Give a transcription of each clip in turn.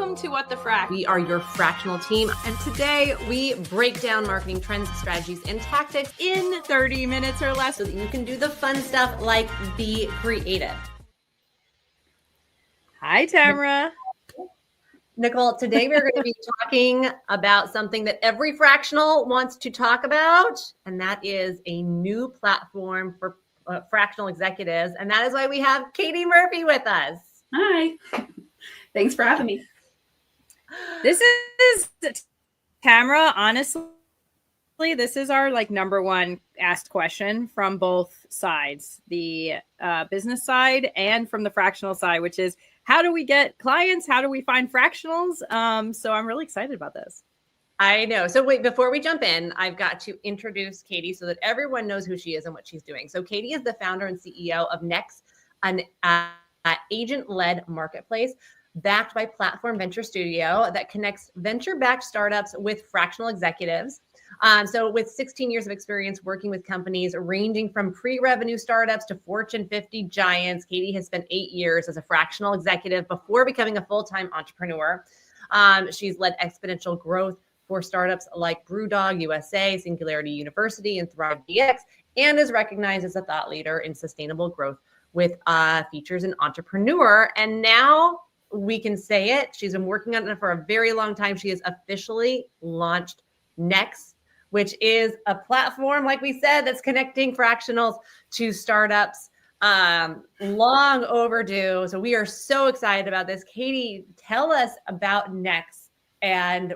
Welcome to What the Frac. We are your fractional team, and today we break down marketing trends, strategies, and tactics in 30 minutes or less so that you can do the fun stuff like be creative. Hi, Tamara. Nicole, today we're going to be talking about something that every fractional wants to talk about, and that is a new platform for fractional executives, and that is why we have Katie Murphy with us. Hi. Thanks for having me. This is Tamara. Honestly, this is our number one asked question from both sides, the business side and from the fractional side, which is how do we get clients? How do we find fractionals? So I'm really excited about this. I know. So wait, before we jump in, I've got to introduce Katie so that everyone knows who she is and what she's doing. So Katie is the founder and CEO of KNEX, an agent-led marketplace backed by Platform Venture Studio that connects venture-backed startups with fractional executives. So with 16 years of experience working with companies ranging from pre-revenue startups to Fortune 50 giants, Katie has spent 8 years as a fractional executive before becoming a full-time entrepreneur. She's led exponential growth for startups like Brewdog USA, Singularity University, and Thrive DX, and is recognized as a thought leader in sustainable growth with features in entrepreneur. And now we can say it. She's been working on it for a very long time. She has officially launched KNEX, which is a platform, like we said, that's connecting fractionals to startups. Long overdue. So we are so excited about this. Katie, tell us about KNEX. And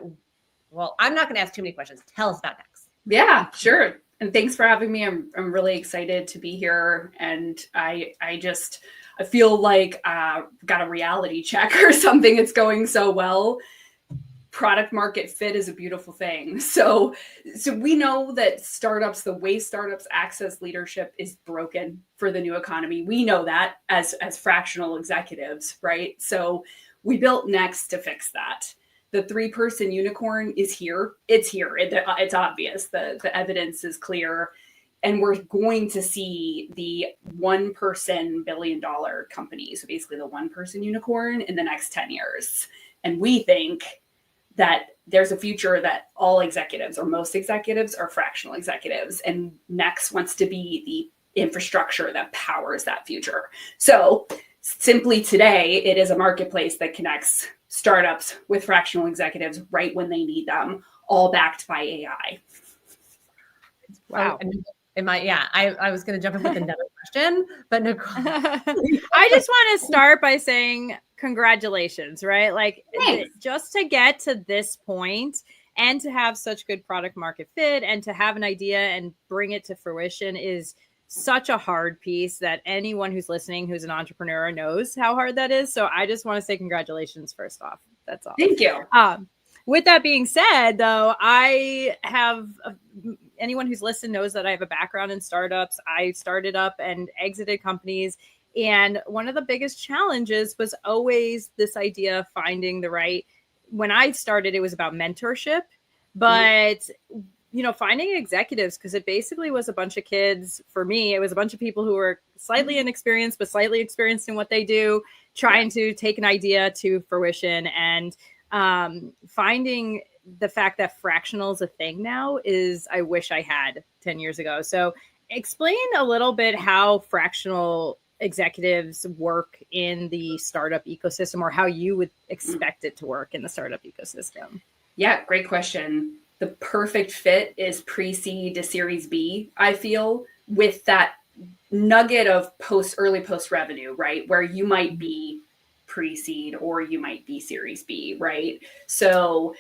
well, I'm not going to ask too many questions. Tell us about KNEX. Yeah, sure. And thanks for having me. I'm really excited to be here. And I feel like got a reality check or something. It's going so well. Product market fit is a beautiful thing. So we know that startups, the way startups access leadership is broken for the new economy. We know that as fractional executives, right? So we built KNEX to fix that. The 3-person unicorn is here. It's here. It's obvious. The evidence is clear. And we're going to see the 1-person billion-dollar company. So basically the 1-person unicorn in the next 10 years. And we think that there's a future that all executives or most executives are fractional executives. And KNEX wants to be the infrastructure that powers that future. So simply today, it is a marketplace that connects startups with fractional executives right when they need them, all backed by AI. Wow. I was going to jump in with another question, but Nicole. I just want to start by saying congratulations, right? Just to get to this point and to have such good product market fit and to have an idea and bring it to fruition is such a hard piece that anyone who's listening, who's an entrepreneur, knows how hard that is. So I just want to say congratulations first off. That's all. Thank you. With that being said, though, anyone who's listened knows that I have a background in startups. I started up and exited companies. And one of the biggest challenges was always this idea of finding the right, when I started, it was about mentorship, but finding executives, because it basically was a bunch of kids. For me, it was a bunch of people who were slightly inexperienced, but slightly experienced in what they do, trying to take an idea to fruition. And finding the fact that fractional is a thing now is, I wish I had 10 years ago. So explain a little bit how fractional executives work in the startup ecosystem, or how you would expect it to work in the startup ecosystem. Yeah, great question. The perfect fit is pre-seed to Series B, I feel, with that nugget of early post revenue, right? Where you might be pre-seed or you might be Series B, right? So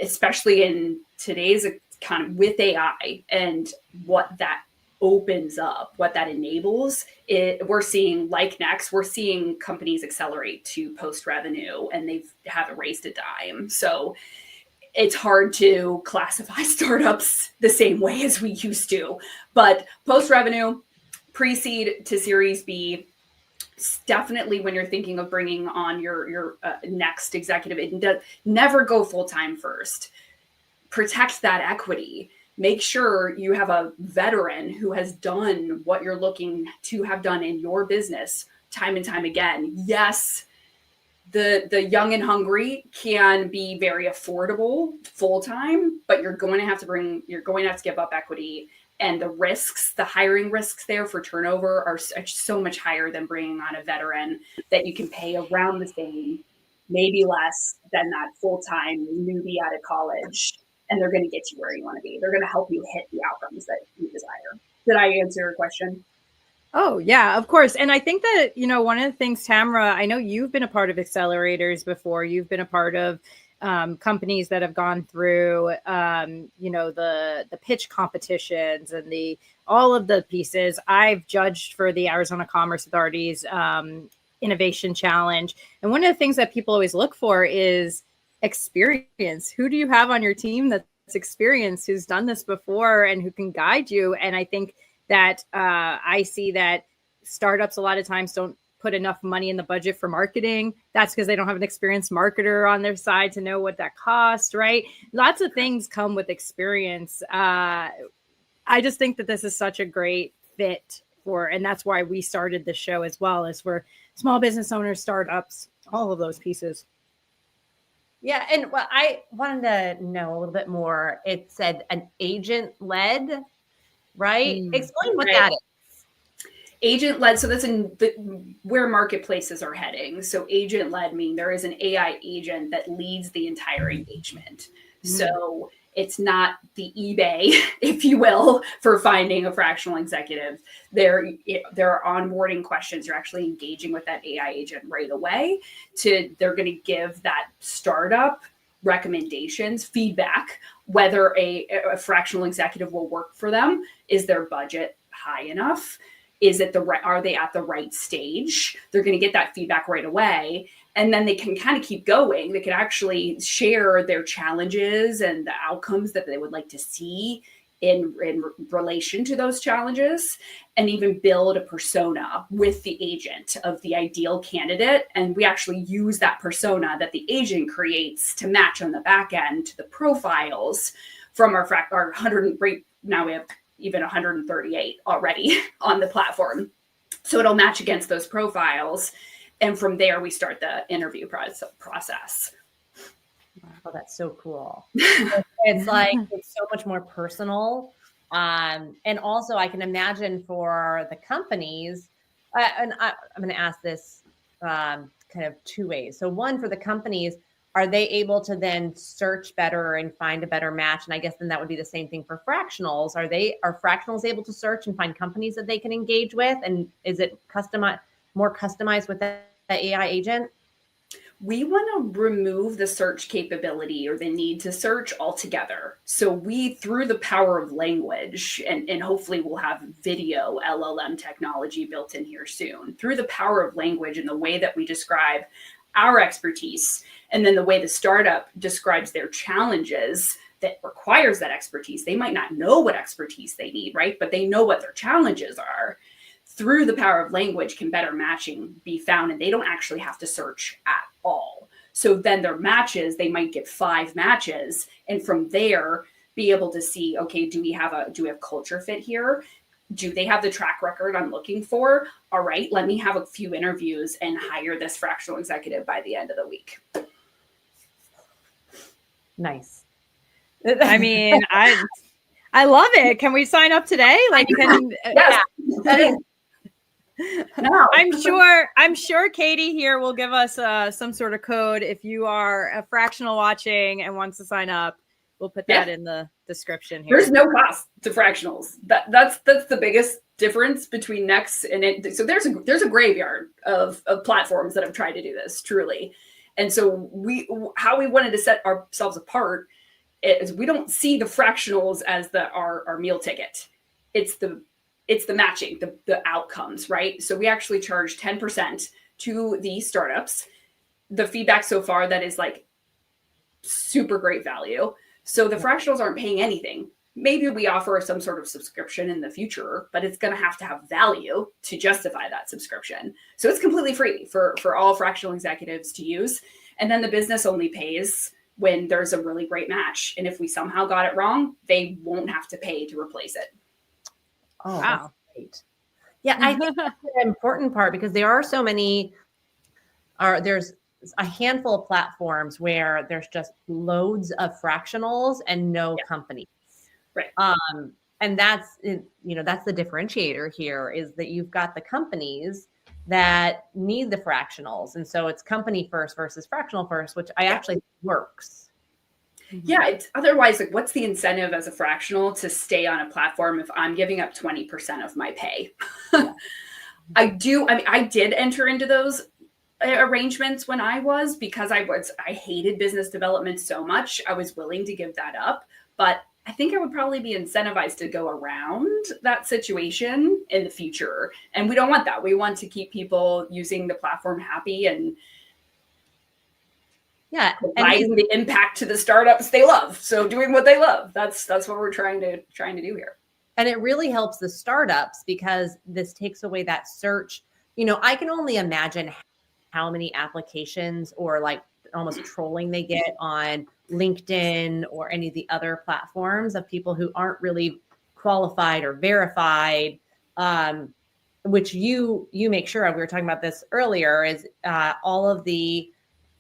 especially in today's kind of with AI and what that opens up, what that enables, we're seeing like KNEX, we're seeing companies accelerate to post revenue, and they haven't raised a dime. So it's hard to classify startups the same way as we used to, but post revenue, pre-seed to Series B, definitely when you're thinking of bringing on your next executive, never go full time first. Protect that equity. Make sure you have a veteran who has done what you're looking to have done in your business time and time again. Yes, the young and hungry can be very affordable full-time, but you're going to have to give up equity, and the hiring risks there for turnover are so much higher than bringing on a veteran that you can pay around the same, maybe less than that full-time newbie out of college. And they're going to get you where you want to be. They're going to help you hit the outcomes that you desire. Did I answer your question? Oh, yeah, of course. And I think that, one of the things, Tamara, I know you've been a part of accelerators before. You've been a part of companies that have gone through, the pitch competitions and all of the pieces. I've judged for the Arizona Commerce Authority's Innovation Challenge. And one of the things that people always look for is experience. Who do you have on your team that's experienced, who's done this before and who can guide you? And I think that I see that startups a lot of times don't put enough money in the budget for marketing. That's because they don't have an experienced marketer on their side to know what that costs, right? Lots of things come with experience. I just think that this is such a great fit and that's why we started the show as well, as for small business owners, startups, all of those pieces. Yeah. And what I wanted to know a little bit more, it said an agent-led, right? Explain what that is. Agent-led. So that's where marketplaces are heading. So agent-led meaning there is an AI agent that leads the entire engagement. So it's not the eBay, if you will, for finding a fractional executive. There are onboarding questions. You're actually engaging with that AI agent right away. They're going to give that startup recommendations, feedback, whether a fractional executive will work for them. Is their budget high enough? Are they at the right stage? They're going to get that feedback right away. And then they can kind of keep going. They can actually share their challenges and the outcomes that they would like to see in relation to those challenges, and even build a persona with the agent of the ideal candidate. And we actually use that persona that the agent creates to match on the back end to the profiles from our 100. Right now we have even 138 already on the platform. So it'll match against those profiles. And from there, we start the interview process. Oh, that's so cool. It's so much more personal. And also I can imagine for the companies, and I'm going to ask this kind of two ways. So one, for the companies, are they able to then search better and find a better match? And I guess then that would be the same thing for fractionals. Are fractionals able to search and find companies that they can engage with? And is it more customized with the AI agent? We want to remove the search capability or the need to search altogether. So through the power of language, and hopefully we'll have video LLM technology built in here soon, through the power of language and the way that we describe our expertise, and then the way the startup describes their challenges that requires that expertise. They might not know what expertise they need, right? But they know what their challenges are. Through the power of language can better matching be found, and they don't actually have to search at all. So then their matches, they might get 5 matches, and from there be able to see, okay, do we have culture fit here? Do they have the track record I'm looking for? All right, let me have a few interviews and hire this fractional executive by the end of the week. Nice. I mean, I love it. Can we sign up today? Yes. No. I'm sure Katie here will give us some sort of code if you are a fractional watching and wants to sign up. We'll put that in the description here. There's no cost to fractionals. That's the biggest difference between KNEX and it. So there's a graveyard of platforms that have tried to do this, truly. And so how we wanted to set ourselves apart is we don't see the fractionals as our meal ticket. It's the matching, the outcomes, right? So we actually charge 10% to the startups. The feedback so far, that is super great value. So the fractionals aren't paying anything. Maybe we offer some sort of subscription in the future, but it's going to have value to justify that subscription. So it's completely free for all fractional executives to use. And then the business only pays when there's a really great match. And if we somehow got it wrong, they won't have to pay to replace it. Oh, wow. That's great. Yeah, I think that's an important part, because there are so many, there's a handful of platforms where there's just loads of fractionals and no companies. Right. And that's, that's the differentiator here, is that you've got the companies that need the fractionals. And so it's company first versus fractional first, which I actually think works. Yeah, it's otherwise, like, what's the incentive as a fractional to stay on a platform if I'm giving up 20% of my pay? I did enter into those arrangements when because I hated business development so much. I was willing to give that up, but I think I would probably be incentivized to go around that situation in the future. And we don't want that. We want to keep people using the platform happy and providing the impact to the startups they love. So doing what they love, that's what we're trying to do here. And it really helps the startups because this takes away that search. I can only imagine how many applications or like almost trolling they get on LinkedIn or any of the other platforms of people who aren't really qualified or verified, which you make sure of. We were talking about this earlier, is all of the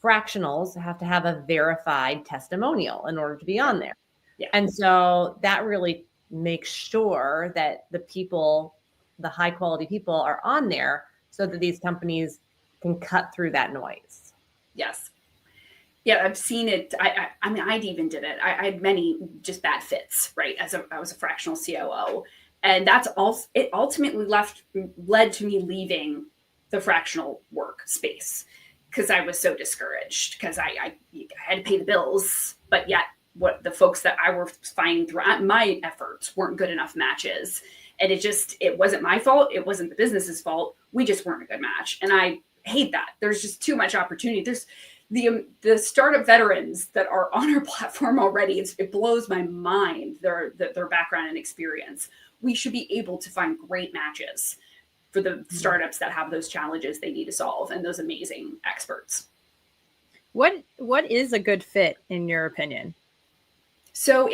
fractionals have to have a verified testimonial in order to be on there. Yeah. And so that really makes sure that the high quality people are on there so that these companies can cut through that noise. Yes. Yeah, I've seen it. I even did it. I had many just bad fits, right? I was a fractional COO, and that's also, it ultimately led to me leaving the fractional work space because I was so discouraged because I had to pay the bills, but yet what the folks that I were finding through my efforts weren't good enough matches. And it wasn't my fault. It wasn't the business's fault. We just weren't a good match. And I hate that. There's just too much opportunity. There's the startup veterans that are on our platform already. It blows my mind, their background and experience. We should be able to find great matches for the startups that have those challenges they need to solve and those amazing experts. What is a good fit in your opinion? So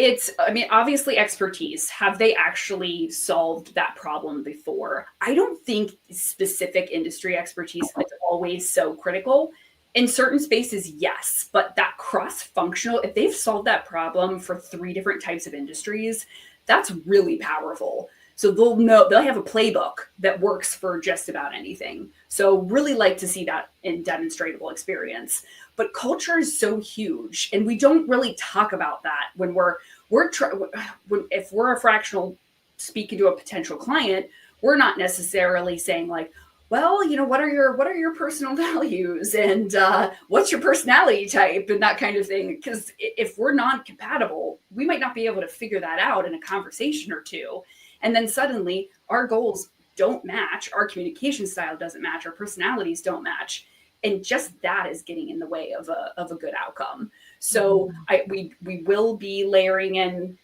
obviously expertise. Have they actually solved that problem before? I don't think specific industry expertise is always so critical. In certain spaces, yes, but that cross-functional, if they've solved that problem for 3 different types of industries, that's really powerful. So they'll have a playbook that works for just about anything. So really like to see that in demonstratable experience. But culture is so huge, and we don't really talk about that when if we're a fractional speaking to a potential client, we're not necessarily saying like, well, what are your personal values and what's your personality type and that kind of thing. Because if we're not compatible, we might not be able to figure that out in a conversation or two. And then suddenly our goals don't match, our communication style doesn't match, our personalities don't match. And just that is getting in the way of a good outcome. So we will be layering in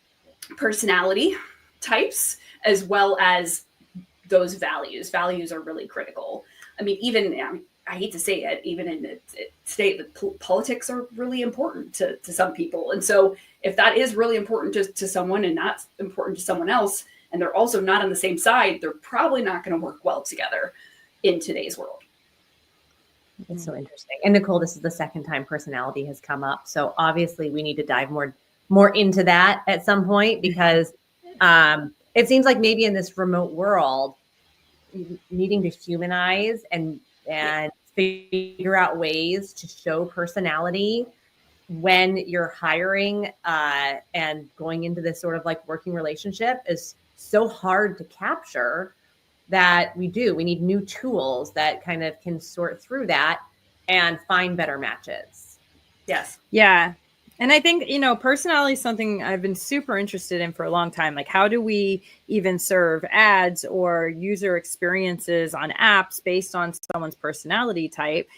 personality types as well as those values. Values are really critical. I mean, even I hate to say it, even in the state, politics are really important to some people. And so if that is really important to someone and not important to someone else, and they're also not on the same side, they're probably not going to work well together in today's world. It's so interesting. And Nicole, this is the second time personality has come up. So obviously we need to dive more into that at some point, because it seems like maybe in this remote world, needing to humanize and figure out ways to show personality when you're hiring and going into this sort of like working relationship is so hard to capture that we need new tools that kind of can sort through that and find better matches. Yes. Yeah. And I think, personality is something I've been super interested in for a long time. Like, how do we even serve ads or user experiences on apps based on someone's personality type?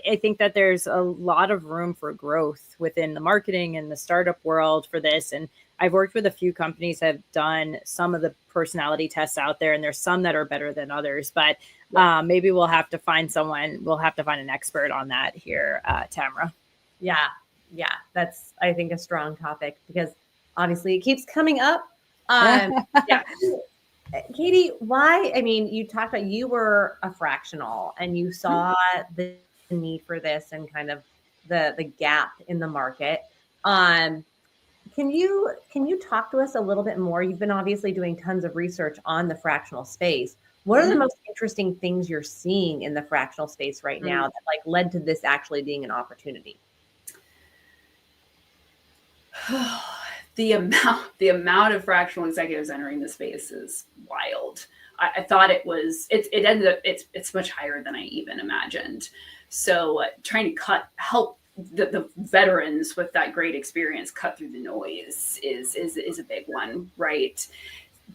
I think that there's a lot of room for growth within the marketing and the startup world for this. And I've worked with a few companies that have done some of the personality tests out there, and there's some that are better than others. But maybe we'll have to find an expert on that here, Tamara. Yeah, that's, I think, a strong topic because obviously it keeps coming up. Katie, why? I mean, you talked about you were a fractional and you saw the need for this and kind of the gap in the market. Can you talk to us a little bit more? You've been obviously doing tons of research on the fractional space. What are the most interesting things you're seeing in the fractional space right now that like led to this actually being an opportunity? The amount of fractional executives entering the space is wild. I thought it ended up, it's much higher than I even imagined. So trying to help the veterans with that great experience cut through the noise is a big one, right?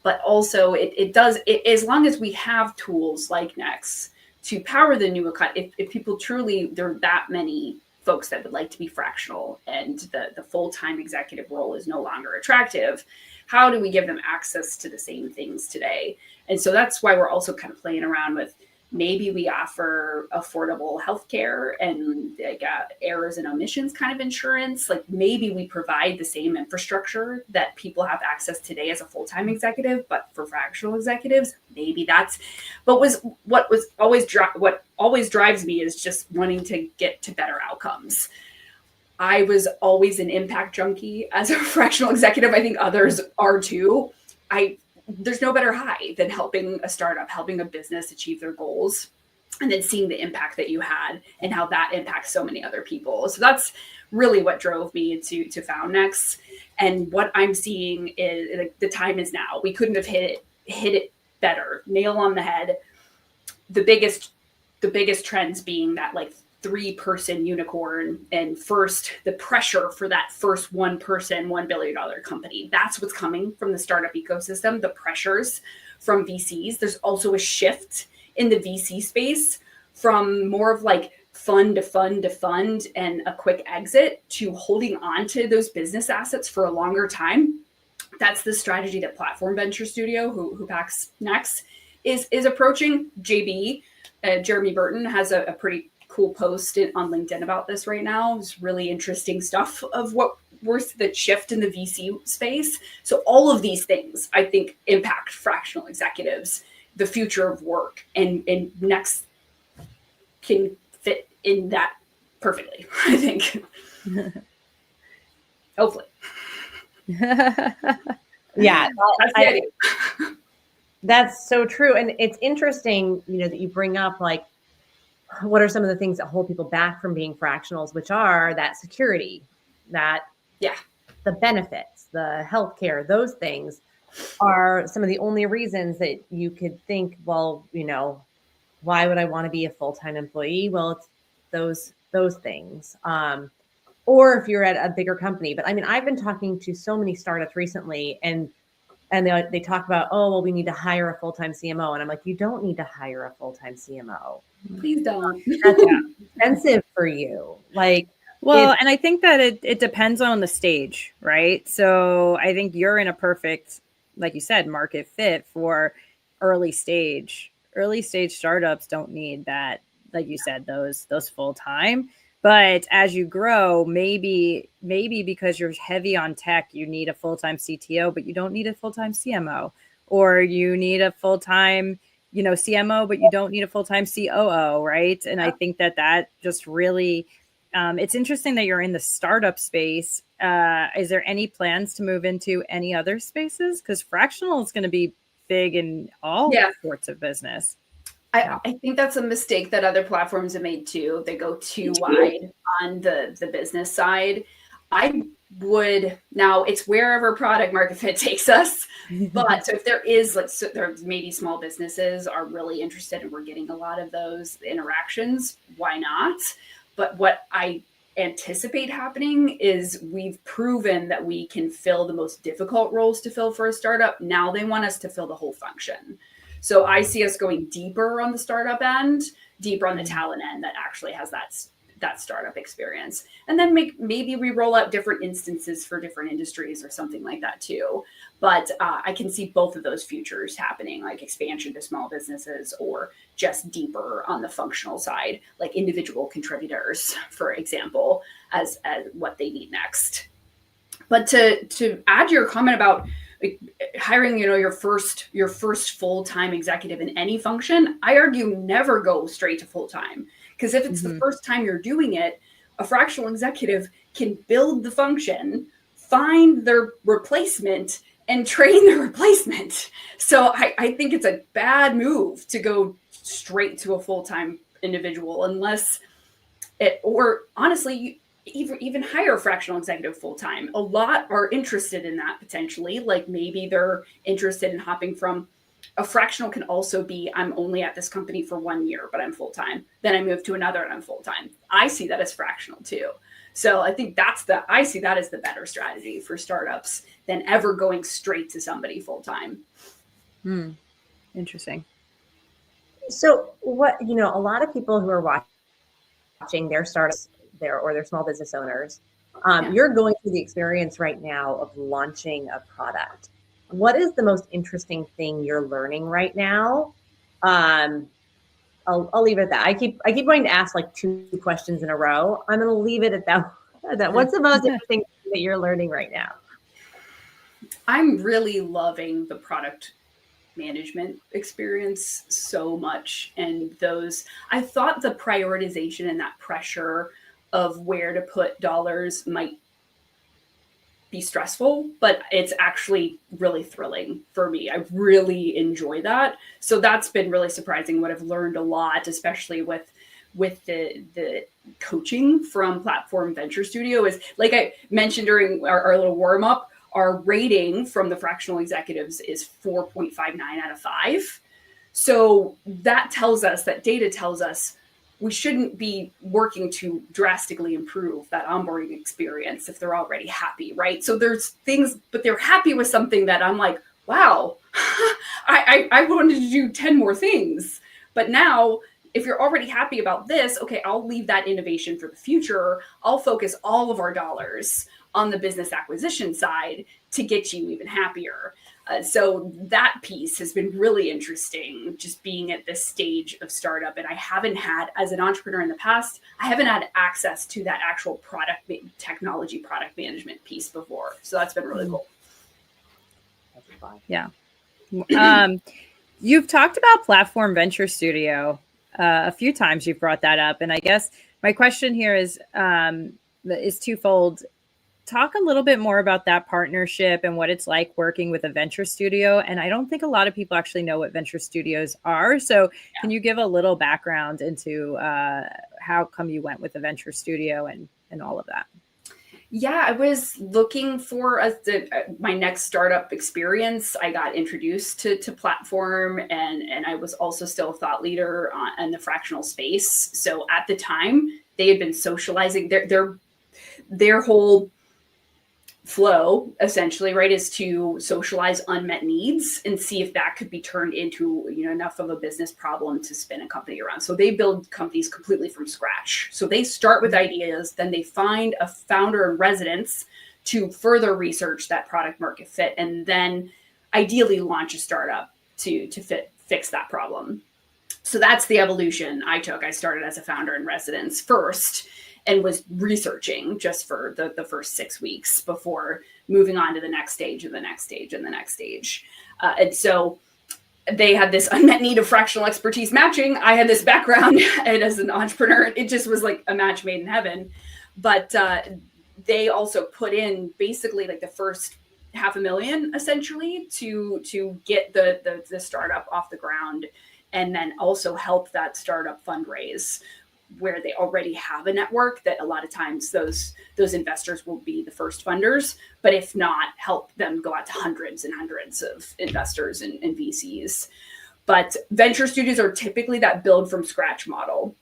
But also it does, as long as we have tools like KNEX to power the new cut, if people truly, there are that many folks that would like to be fractional and the full-time executive role is no longer attractive, how do we give them access to the same things today? And so that's why we're also kind of playing around with, maybe we offer affordable healthcare and errors and omissions kind of insurance. Like maybe we provide the same infrastructure that people have access today as a full-time executive, but for fractional executives, maybe that's. But what always drives me is just wanting to get to better outcomes. I was always an impact junkie as a fractional executive. I think others are too. There's no better high than helping a startup, helping a business achieve their goals, and then seeing the impact that you had and how that impacts so many other people. So that's really what drove me to found KNEX. And what I'm seeing is like, the time is now. We couldn't have hit it better, nail on the head. The biggest trends being that like 3-person unicorn, and first the pressure for that first 1-person, $1 billion company. That's what's coming from the startup ecosystem, the pressures from VCs. There's also a shift in the VC space from more of like fund to fund to fund and a quick exit to holding on to those business assets for a longer time. That's the strategy that Platform Venture Studio, who backs KNEX, is approaching. Jeremy Burton has a pretty cool post on LinkedIn about this right now. It's really interesting stuff of what we're the shift in the VC space. So all of these things, I think, impact fractional executives, the future of work, and KNEX can fit in that perfectly, I think. Hopefully. Yeah, that's that's so true. And it's interesting, that you bring up like, what are some of the things that hold people back from being fractionals, which are that security, the benefits, the healthcare, those things are some of the only reasons that you could think, well, why would I want to be a full-time employee? Well, it's those things. Or if you're at a bigger company. But I mean, I've been talking to so many startups recently, and they talk about, oh, well, we need to hire a full-time CMO. And I'm like, you don't need to hire a full-time CMO. Please don't. That's expensive for you. Well, and I think that it depends on the stage, right? So I think you're in a perfect, like you said, market fit for early stage. Early stage startups don't need that, like you said, those full-time. But as you grow, maybe because you're heavy on tech, you need a full-time CTO, but you don't need a full-time CMO. Or you need a full-time, CMO, but you don't need a full-time COO, right? And I think that just really, it's interesting that you're in the startup space. Is there any plans to move into any other spaces? Because fractional is going to be big in all sorts of business. I think that's a mistake that other platforms have made too. They go too wide on the business side. Now it's wherever product market fit takes us. But so if there is there maybe small businesses are really interested and we're getting a lot of those interactions, why not? But what I anticipate happening is we've proven that we can fill the most difficult roles to fill for a startup. Now they want us to fill the whole function. So I see us going deeper on the startup end, deeper on the talent end that actually has that startup experience. And then maybe we roll out different instances for different industries or something like that too. But I can see both of those futures happening, like expansion to small businesses or just deeper on the functional side, like individual contributors, for example, as what they need next. But to add to your comment about hiring, your first full-time executive in any function, I argue never go straight to full-time, Because if it's the first time you're doing it, a fractional executive can build the function, find their replacement, and train the replacement. So I think it's a bad move to go straight to a full-time individual, unless or honestly, even hire a fractional executive full-time. A lot are interested in that potentially. Like maybe they're interested in hopping from a fractional can also be, I'm only at this company for 1 year, but I'm full-time. Then I move to another and I'm full-time. I see that as fractional too. So I think I see that as the better strategy for startups than ever going straight to somebody full-time. Interesting. So a lot of people who are watching their startups or their small business owners, you're going through the experience right now of launching a product. What is the most interesting thing you're learning right now? I'll leave it at that. I keep wanting to ask like 2 questions in a row. I'm going to leave it at that. What's the most interesting thing that you're learning right now? I'm really loving the product management experience so much. And I thought the prioritization and that pressure of where to put dollars might be stressful, but it's actually really thrilling for me. I really enjoy that. So that's been really surprising. What I've learned a lot, especially with the coaching from Platform Venture Studio, is like I mentioned during our little warm up, our rating from the fractional executives is 4.59 out of 5. So that data tells us we shouldn't be working to drastically improve that onboarding experience if they're already happy, right? So there's things, but they're happy with something that I'm like, wow, I wanted to do 10 more things. But now, if you're already happy about this, okay, I'll leave that innovation for the future. I'll focus all of our dollars on the business acquisition side to get you even happier. So that piece has been really interesting, just being at this stage of startup. And I haven't had, as an entrepreneur in the past, I haven't had access to that actual technology product management piece before. So that's been really cool. Yeah. You've talked about Platform Venture Studio a few times. You've brought that up. And I guess my question here is twofold. Talk a little bit more about that partnership and what it's like working with a venture studio. And I don't think a lot of people actually know what venture studios are. So can you give a little background into how come you went with a venture studio and all of that? Yeah, I was looking for my next startup experience. I got introduced to Platform, and I was also still a thought leader in the fractional space. So at the time, they had been socializing their whole flow, essentially, right, is to socialize unmet needs and see if that could be turned into enough of a business problem to spin a company around. So they build companies completely from scratch. So they start with ideas, then they find a founder in residence to further research that product market fit, and then ideally launch a startup to fix that problem. So that's the evolution I took. I started as a founder in residence first, and was researching just for the first 6 weeks before moving on to the next stage and the next stage and the next stage. And so they had this unmet need of fractional expertise matching. I had this background, and as an entrepreneur, it just was like a match made in heaven. But they also put in basically like the first $500,000 essentially to get the startup off the ground, and then also help that startup fundraise, where they already have a network that a lot of times those investors will be the first funders, but if not, help them go out to hundreds and hundreds of investors and VCs. But venture studios are typically that build from scratch model.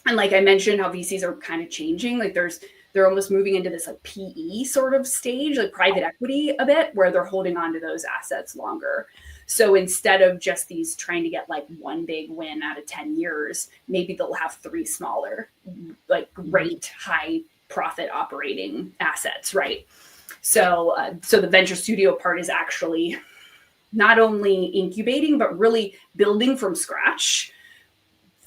And like I mentioned, how VCs are kind of changing, like they're almost moving into this like PE sort of stage, like private equity a bit, where they're holding on to those assets longer. So instead of just these trying to get like one big win out of 10 years, maybe they'll have 3 smaller, like great high profit operating assets, right? So the venture studio part is actually not only incubating, but really building from scratch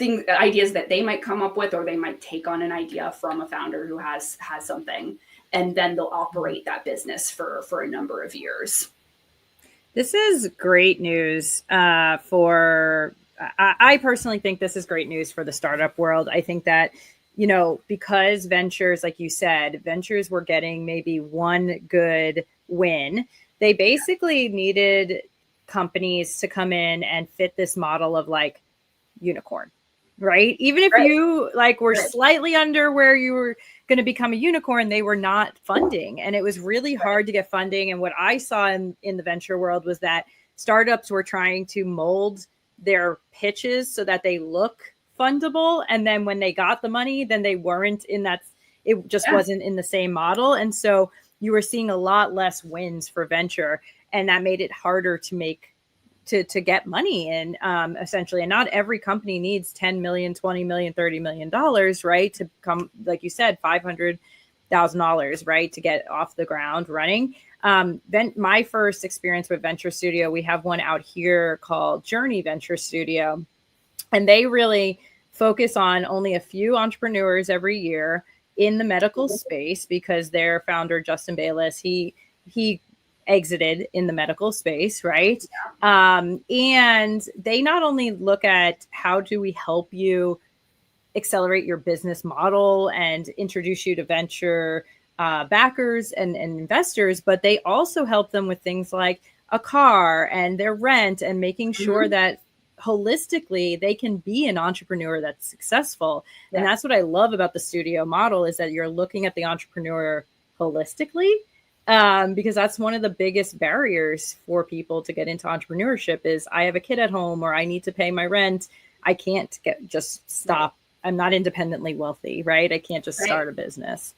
ideas that they might come up with, or they might take on an idea from a founder who has something, and then they'll operate that business for a number of years. This is great news for I personally think this is great news for the startup world. I think that, because ventures, like you said, ventures were getting maybe one good win. They basically needed companies to come in and fit this model of like unicorn, right? Even if you were slightly under where you were going to become a unicorn, they were not funding. And it was really hard to get funding. And what I saw in the venture world was that startups were trying to mold their pitches so that they look fundable. And then when they got the money, then they weren't in that, it just wasn't in the same model. And so you were seeing a lot less wins for venture, and that made it harder to make to get money in, essentially. And not every company needs 10 million, 20 million, $30 million, right? To come, like you said, $500,000, right? To get off the ground running. My first experience with Venture Studio, we have one out here called Journey Venture Studio, and they really focus on only a few entrepreneurs every year in the medical space, because their founder, Justin Bayless, he exited in the medical space, right? And they not only look at how do we help you accelerate your business model and introduce you to venture backers and investors, but they also help them with things like a car and their rent, and making sure that holistically they can be an entrepreneur that's successful. And that's what I love about the studio model, is that you're looking at the entrepreneur holistically, because that's one of the biggest barriers for people to get into entrepreneurship is, I have a kid at home, or I need to pay my rent. I can't just stop. I'm not independently wealthy, right? I can't just start a business.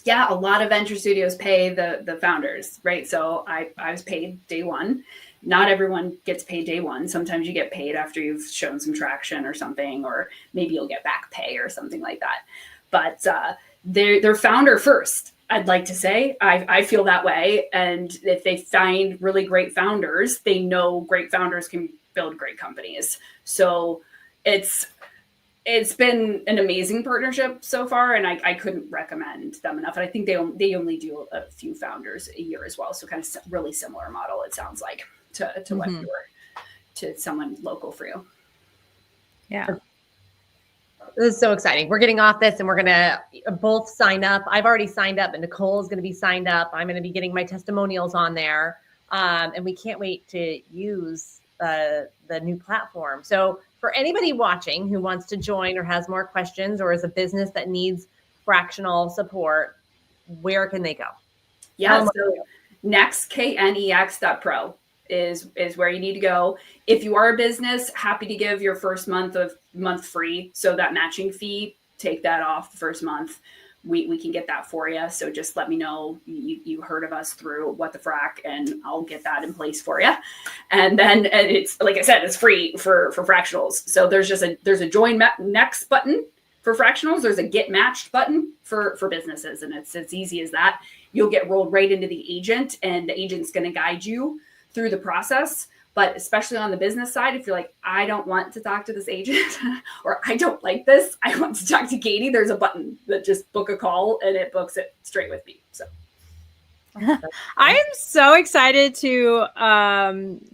Yeah, a lot of venture studios pay the founders, right? So I was paid day one. Not everyone gets paid day one. Sometimes you get paid after you've shown some traction or something, or maybe you'll get back pay or something like that. But they're founder first, I'd like to say. I feel that way. And if they find really great founders, they know great founders can build great companies. So it's been an amazing partnership so far, and I couldn't recommend them enough. And I think they only do a few founders a year as well. So kind of really similar model, it sounds like, to what you were, to someone local for you. Yeah. This is so exciting. We're getting off this and we're going to both sign up. I've already signed up, and Nicole is going to be signed up. I'm going to be getting my testimonials on there. And we can't wait to use the new platform. So for anybody watching who wants to join or has more questions, or is a business that needs fractional support, where can they go? Yeah, so KNEX, KNEX.pro is where you need to go. If you are a business, happy to give your first month free. So that matching fee, take that off the first month. We can get that for you. So just let me know you heard of us through What the Frac, and I'll get that in place for you. And then it's, like I said, it's free for Fractionals. So there's a join next button for Fractionals. There's a get matched button for businesses. And it's as easy as that. You'll get rolled right into the agent, and the agent's going to guide you through the process. But especially on the business side, if you're like, I don't want to talk to this agent, or I don't like this, I want to talk to Katie, there's a button that just book a call, and it books it straight with me. So I am so excited to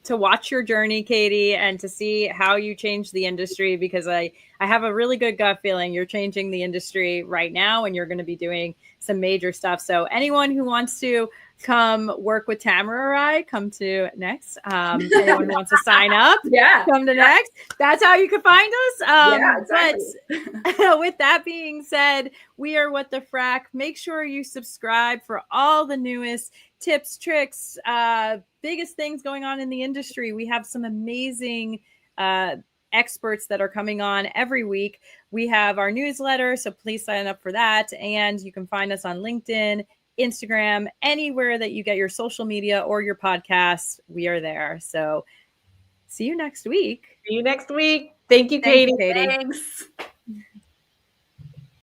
watch your journey, Katie, and to see how you change the industry, because I have a really good gut feeling you're changing the industry right now, and you're going to be doing some major stuff. So anyone who wants to come work with Tamara or I, come to KNEX. Anyone who wants to sign up, come to KNEX. That's how you can find us. Exactly. But with that being said, we are What the Frac. Make sure you subscribe for all the newest tips, tricks, biggest things going on in the industry. We have some amazing experts that are coming on every week. We have our newsletter, so please sign up for that. And you can find us on LinkedIn, Instagram, anywhere that you get your social media or your podcasts, we are there. So see you next week. See you next week. Thank you, Katie. Thanks, Katie. Thanks.